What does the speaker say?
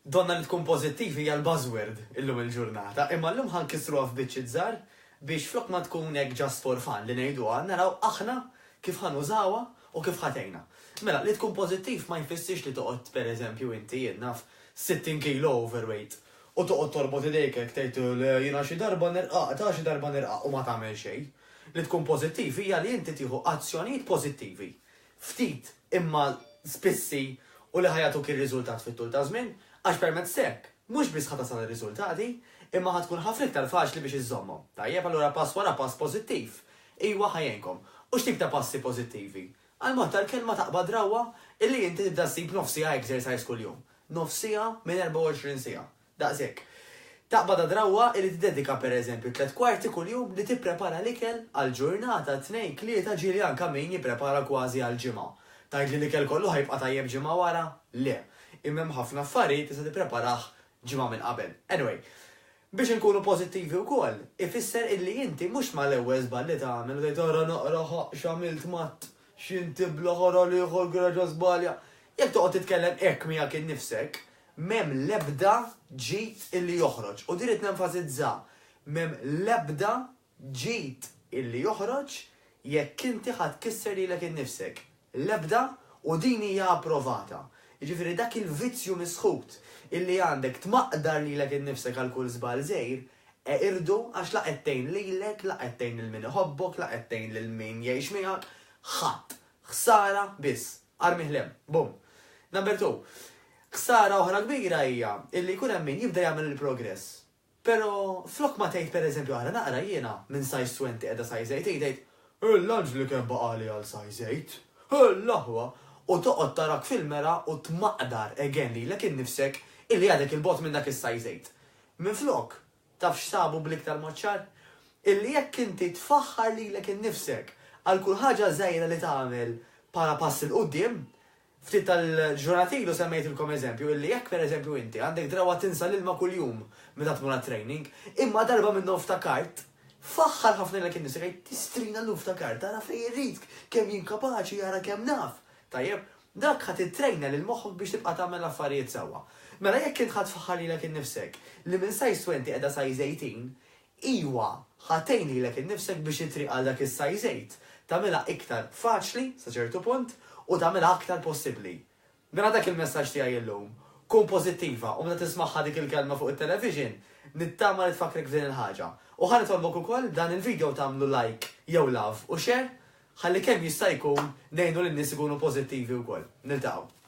Donna li tkun pożittivi hija l-buzzword illum il-ġurnata, imma llum ħankissruha f'biċċiet żgħar biex flok ma tkun hekk just for fun li ngħiduha naraw aħna kif ħanużawha u kif ħatejna. Mela, li tkun pożittiv ma jfissirx li toqgħod pereżempju inti naf 60 kilo overweight u toqgħod torbot idejk hekk tgħid jiena xi darba nirqaq, ta' xi darba nirqaq u ma tagħmel xejn. Li tkun pożittiv hija li inti tieħu azzjonijiet pożittivi. Ftit imma spissi u li ħajatuk ir-riżultat fit-tul ta' żmien, għax permezz hekk mhux biss ħatasal ir-riżultati, imma ħatkun ħafna iktar faċli biex iżommhom. Tajjeb allura pass wara pass pożittiv. Iwa ħajjenkom. U x'tip ta' passi pożittivi? Għal-mod tal-kelma taqbad rawwa illi inti tibda ssib nofsija exercise kuljum. Nofsija minn 24 siegħa. Daqshekk. Taqbad drawwa illi tiddedika pereżempju 3 kwarti kuljum li tipprepara l-ikel għal-ġurnata 2-3 ġieli anke min jipprepara kważi għal-ġimgħa. Tgħid li l-ikel kollu ħajbqa' tajjeb ġimgħa wara? Le. Imma ħafna affarijiet tista' tippreparah ġimgħa minn qabel. Anyway, biex inkunu pożittivi wkoll, ifisser illi inti mhux mal-ewwel żball li tagħmel u tgħid ara naqra x'għamilt matt x'inti bl-oħra li ieħor graġa żbalja. Jekk toqgħod titkellem hekk miegħek innifsek, m'hemm l-ebda ġid illi joħroġ. U dirid nenfasizza, m'hemm l-ebda ġid illi joħroġ jekk inti ħadd kisser lilek innifsek. L-ebda u din hija approvata. Jiġifieri dak il-vizzju misħut illi għandek tmaqdar lilek innifsek għal kull żball żgħir, irdu għax la qed tgħin lilek, la qed tgħin lil min iħobbok, la qed tgħin lil min jgħix miegħek, ħadd. Ħsara biss. Armi ħlem. Bum. Number 2. Ħsara oħra kbira hija illi jkun hemm min jibda jagħmel il-progress. Però flok ma tgħid pereżempju ara naqra jiena minn size 20 qiegħda size 8 tgħid il-lunch li kien baqali għal size 8. Il-laħwa u toqgħod tarak fil-mera u tmaqdar again lilek innifsek illi għadek il-bot minn dak is-size 8. Minflok, taf x'sabu bl-iktar moċċar? Illi jekk inti tfaħħar lilek innifsek għal kull ħaġa żgħira li tagħmel bħala pass il qudiem, ftit tal-ġurnatilu semmejtilkom eżempju illi jekk pereżempju inti għandek drawa tinsa l-ilma kuljum meta tmur training, imma darba minnhom ftakart, faħħar ħafna lilek innifsek għid tistrina l-ftakart, tara fejn irrid, kemm jien kapaċi jara kemm naf. Tajjeb, dak ħadd ittrejna lil moħħok biex tibqa' tagħmel affarijiet sewwa. Mela jekk int ħadd tfaħħar lilek innifsek li minn size 20 qiegħda size 18, iwa ħatejn lilek innifsek biex itriq għal dak is-size 8. Tagħmilha iktar faċli sa ċertu punt u tagħmilha aktar possibbli. Mela dak il-messaġġ tiegħi llum. Kun pożittiva u meta tismagħha dik il-kelma fuq it-television, nittama li tfakkrek f'din il-ħaġa. U ħa nitolbok ukoll dan il-video tagħmlu like jew love u share ħalli kemm jista' jkun ngħinu lin-nies ikunu pożittivi wkoll. Niltaqgħu.